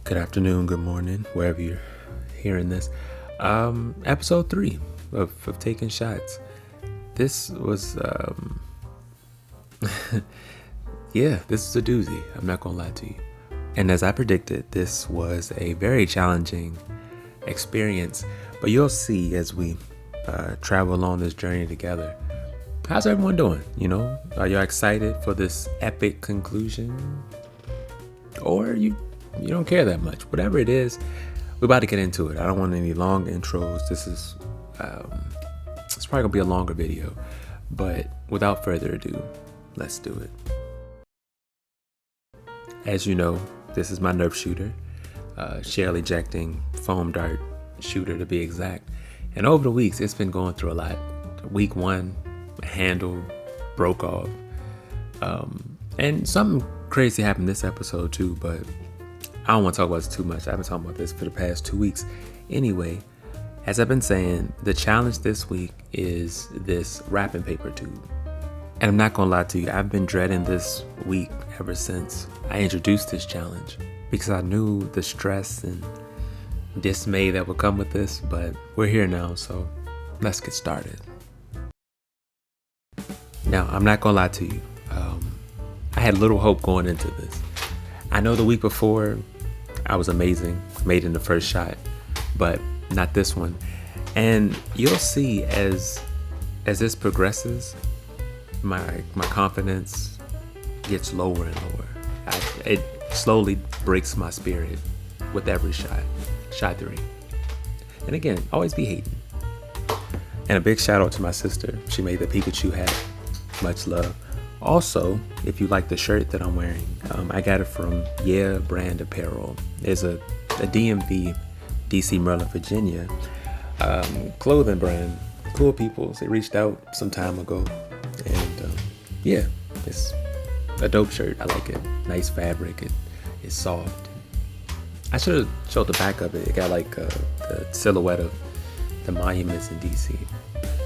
Good afternoon, good morning, wherever you're hearing this. Episode 3 of Taking Shots. This was, this is a doozy. I'm not gonna lie to you. And as I predicted, this was a very challenging experience. But you'll see as we travel along this journey together. How's everyone doing? Are you excited for this epic conclusion? Or you don't care that much? Whatever it is, we're about to get into it. I don't want any long intros. This is it's probably gonna be a longer video, but without further ado, let's do it. As you know, this is my Nerf shooter, shell ejecting foam dart shooter to be exact. And over the weeks, it's been going through a lot. Week 1, handle broke off, and something crazy happened this episode too, but I don't want to talk about this too much. I've been talking about this for the past 2 weeks. Anyway, as I've been saying, the challenge this week is this wrapping paper tube. And I'm not going to lie to you, I've been dreading this week ever since I introduced this challenge because I knew the stress and dismay that would come with this, but we're here now, so let's get started. Now, I'm not going to lie to you. I had little hope going into this. I know the week before I was amazing, made in the first shot, but not this one. And you'll see as this progresses, my confidence gets lower and lower. It slowly breaks my spirit with every shot. Shot 3. And again, always be hating. And a big shout out to my sister. She made the Pikachu hat. Much love. Also, if you like the shirt that I'm wearing, I got it from Yeah Brand Apparel. There's a DMV, DC, Maryland, Virginia clothing brand. Cool people. They reached out some time ago. And it's a dope shirt. I like it. Nice fabric. It's soft. I should have showed the back of it. It got like the silhouette of the monuments in DC.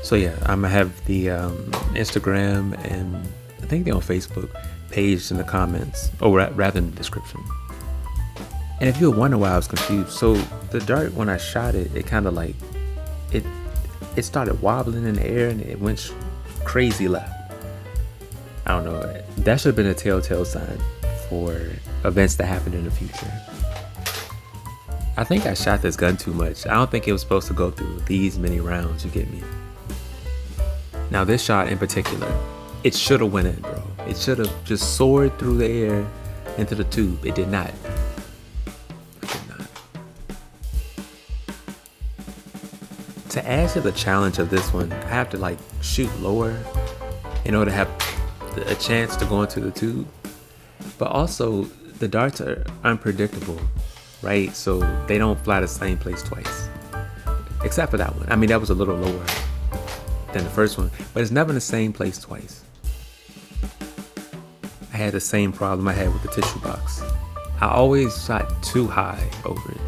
So yeah, I'm gonna have the Instagram and I think they're on Facebook page in the comments, or rather in the description. And if you were wondering why I was confused, so the dart, when I shot it, it kind of like it started wobbling in the air and it went crazy left. I don't know. That should have been a telltale sign for events that happen in the future. I think I shot this gun too much. I don't think it was supposed to go through these many rounds, you get me? Now this shot in particular, it should have went in, bro. It should have just soared through the air into the tube. It did not. It did not. To add to the challenge of this one, I have to like shoot lower in order to have a chance to go into the tube. But also, the darts are unpredictable, right? So they don't fly the same place twice. Except for that one. I mean, that was a little lower than the first one, but it's never in the same place twice. I had the same problem I had with the tissue box. I always shot too high over it.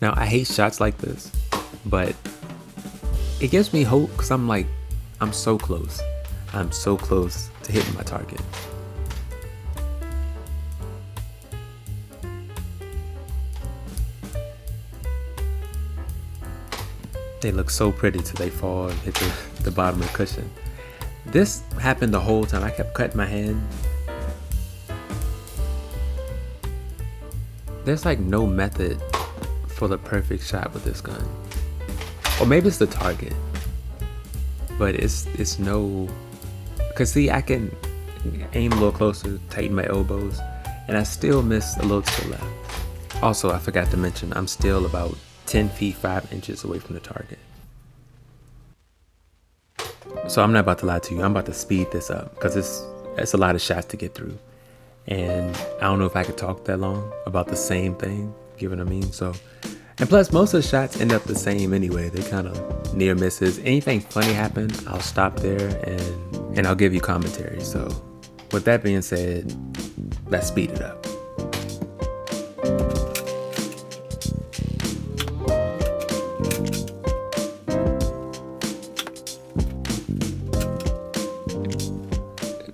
Now, I hate shots like this, but it gives me hope because I'm so close. I'm so close to hitting my target. They look so pretty till they fall and hit the bottom of the cushion. This happened the whole time. I kept cutting my hand. There's like no method for the perfect shot with this gun. Or maybe it's the target. But it's no... Cause see, I can aim a little closer, tighten my elbows, and I still miss a little to the left. Also, I forgot to mention, I'm still about 10 feet 5 inches away from the target. So I'm not about to lie to you. I'm about to speed this up because it's a lot of shots to get through. And I don't know if I could talk that long about the same thing, you know what I mean? So, and plus most of the shots end up the same anyway. They kind of near misses. Anything funny happen, I'll stop there and I'll give you commentary. So with that being said, let's speed it up.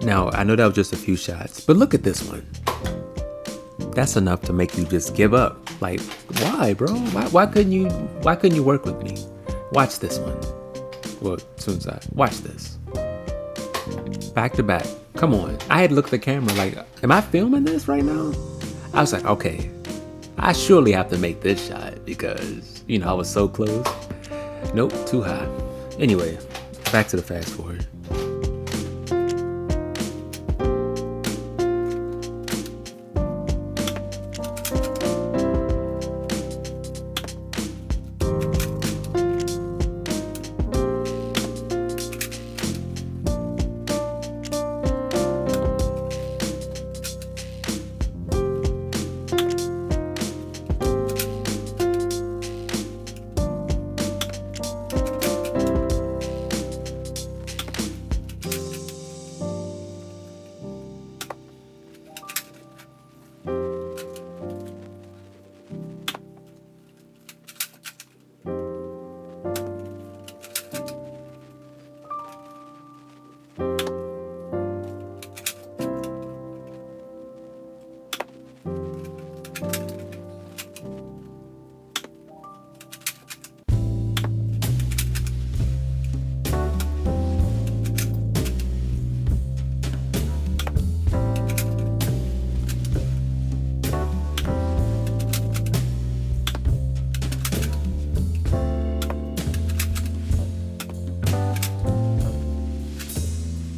Now, I know that was just a few shots, but look at this one. That's enough to make you just give up. Like, why, bro? Why couldn't you work with me? Watch this one. Well, as soon as watch this. Back to back. Come on. I had to look at the camera like, am I filming this right now? I was like, okay, I surely have to make this shot because, I was so close. Nope, too high. Anyway, back to the fast forward.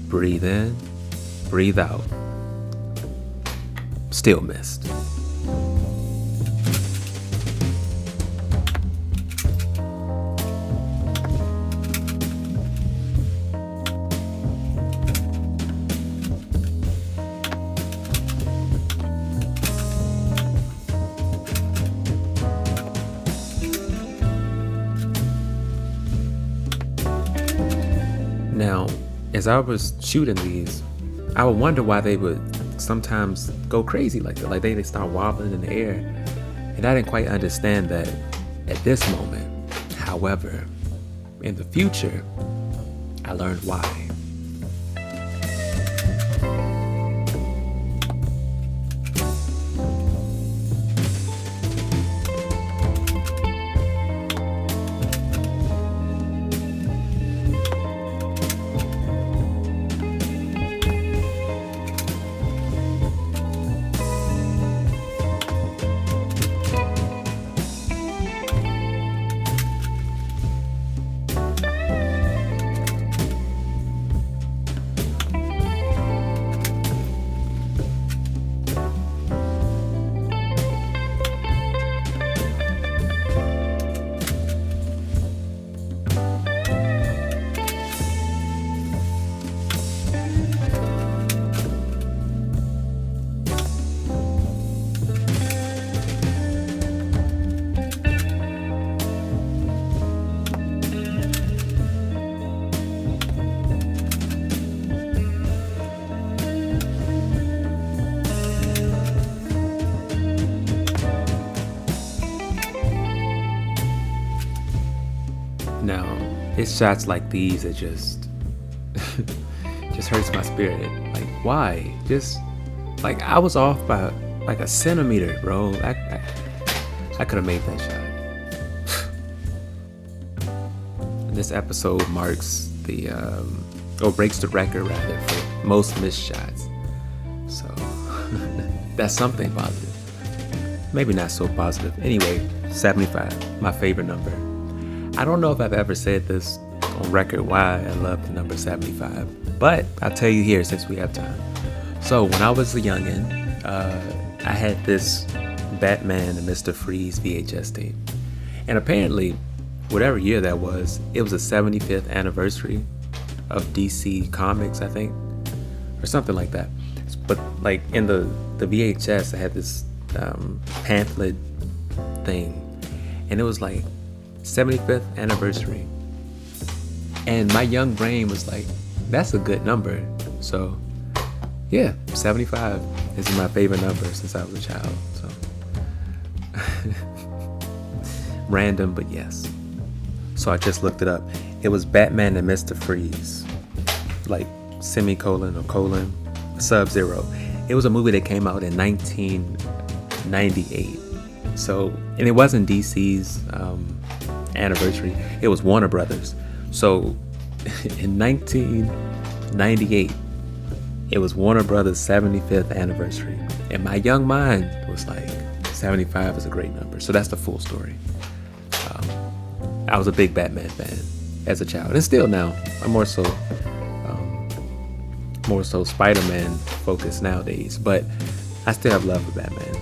Breathe in, breathe out. Still missed. Now, as I was shooting these, I would wonder why they would sometimes go crazy like that. Like they start wobbling in the air. And I didn't quite understand that at this moment. However, in the future, I learned why. Now, it's shots like these that just hurts my spirit. Like, why? Just like I was off by like a centimeter, bro. I could have made that shot. This episode marks the or breaks the record rather for most missed shots. So that's something positive. Maybe not so positive. Anyway, 75, my favorite number. I don't know if I've ever said this on record why I love the number 75, but I'll tell you here since we have time. So when I was a youngin', I had this Batman and Mr. Freeze VHS tape. And apparently, whatever year that was, it was the 75th anniversary of DC Comics, I think, or something like that. But like in the VHS, I had this pamphlet thing, and it was like 75th anniversary. And my young brain was like, that's a good number. So yeah, 75 is my favorite number since I was a child. So random, but yes. So I just looked it up. It was Batman and Mr. Freeze. Like semicolon or colon Sub-Zero. It was a movie that came out in 1998. So, and it wasn't DC's anniversary. It was Warner Brothers. So in 1998, it was Warner Brothers' 75th anniversary. And my young mind was like, 75 is a great number. So that's the full story. I was a big Batman fan as a child, and still now. I'm more so Spider-Man focused nowadays, but I still have love for Batman.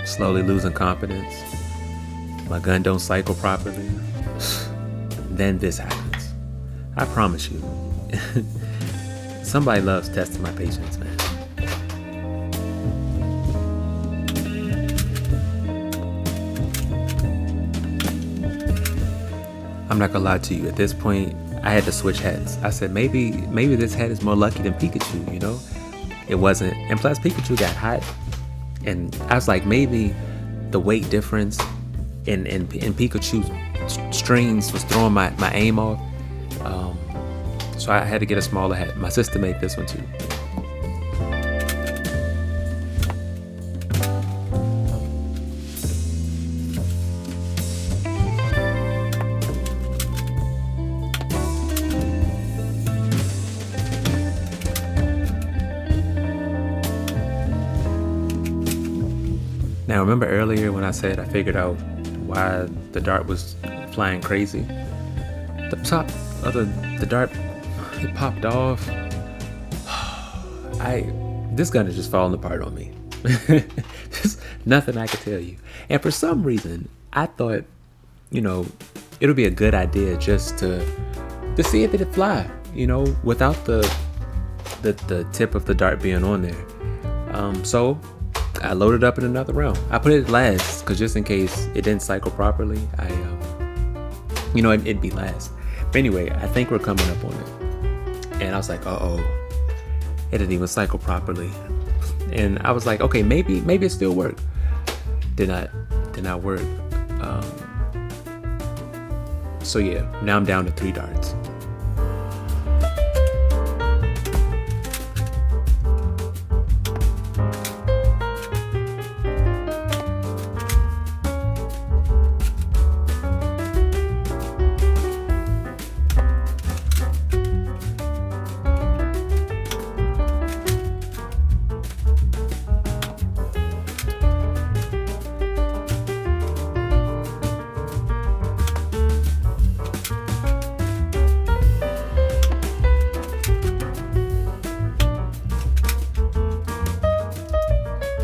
Slowly losing confidence. My gun don't cycle properly. Then this happens. I promise you. Somebody loves testing my patience, man. I'm not gonna lie to you. At this point, I had to switch hats. I said, maybe this hat is more lucky than Pikachu, you know? It wasn't. And plus, Pikachu got hot. And I was like, maybe the weight difference in Pikachu's strings was throwing my aim off. So I had to get a smaller hat. My sister made this one too. Now, remember earlier when I said I figured out why the dart was flying crazy? The top of the dart, it popped off. This gun is just falling apart on me. Just nothing I could tell you. And for some reason, I thought, it'll be a good idea just to see if it'd fly, without the tip of the dart being on there. So I loaded up in another round. I put it last because just in case it didn't cycle properly, it'd be last. But anyway, I think we're coming up on it. And I was like, it didn't even cycle properly. And I was like, okay, maybe it still worked. Did not work. So yeah, now I'm down to 3 darts.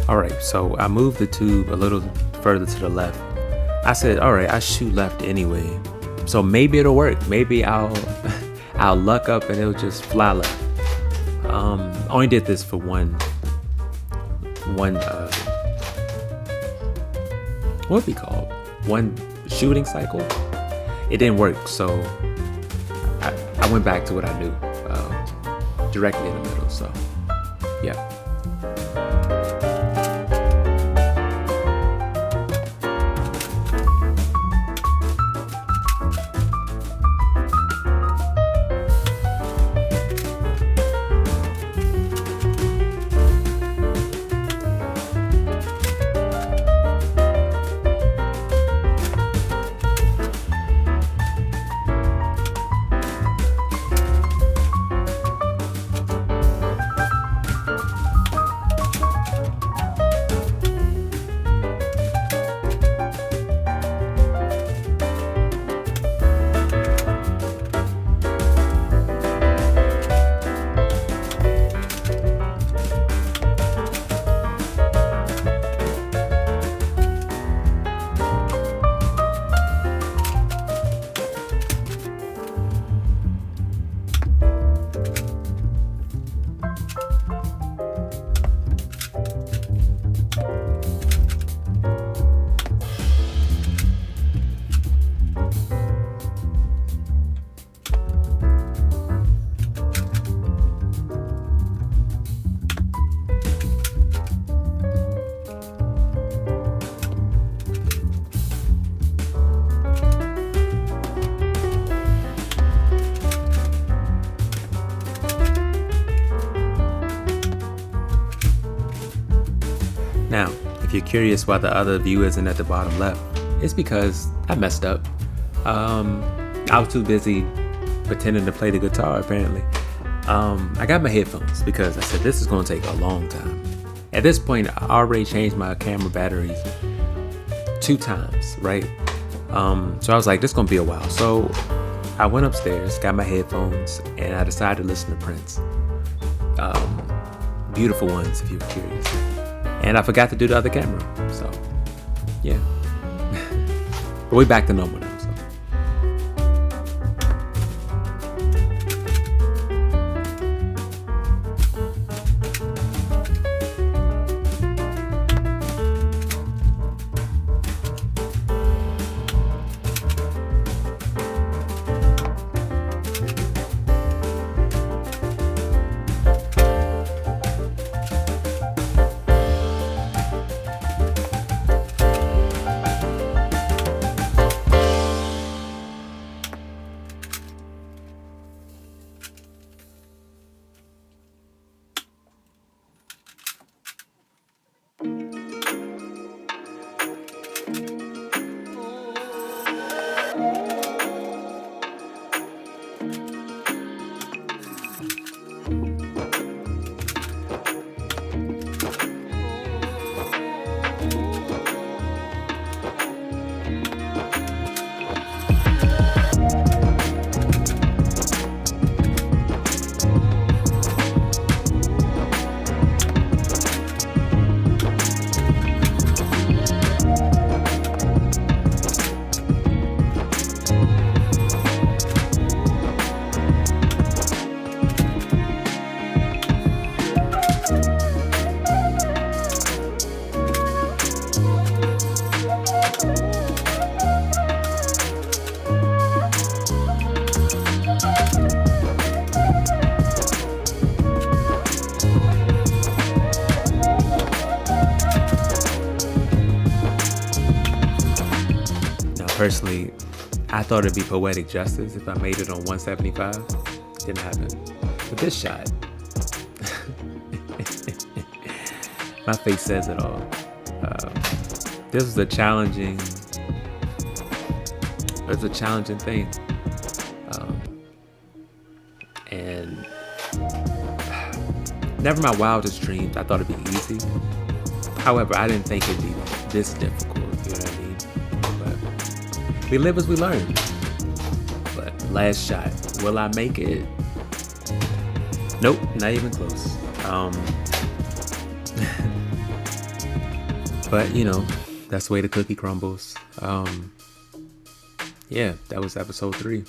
Alright, so I moved the tube a little further to the left. I said, alright, I shoot left anyway. So maybe it'll work. Maybe I'll luck up and it'll just fly left. Only did this for one what'd be called? One shooting cycle. It didn't work, so I went back to what I knew. Directly in the middle, so yeah. you're curious why the other view isn't at the bottom left, it's because I messed up. I was too busy pretending to play the guitar, apparently. I got my headphones because I said this is going to take a long time. At this point, I already changed my camera batteries 2 times, right? So I was like, this is going to be a while. So I went upstairs, got my headphones, and I decided to listen to Prince. Beautiful ones, if you're curious. And I forgot to do the other camera. So, yeah. But we back to normal now. So. Personally, I thought it'd be poetic justice if I made it on 175. Didn't happen. But this shot, my face says it all. This was a challenging thing. And never my wildest dreams, I thought it'd be easy. However, I didn't think it'd be this difficult, you know what I mean? We live as we learn. But last shot, will I make it? Nope, not even close. But you know, that's the way the cookie crumbles. Yeah, that was episode 3.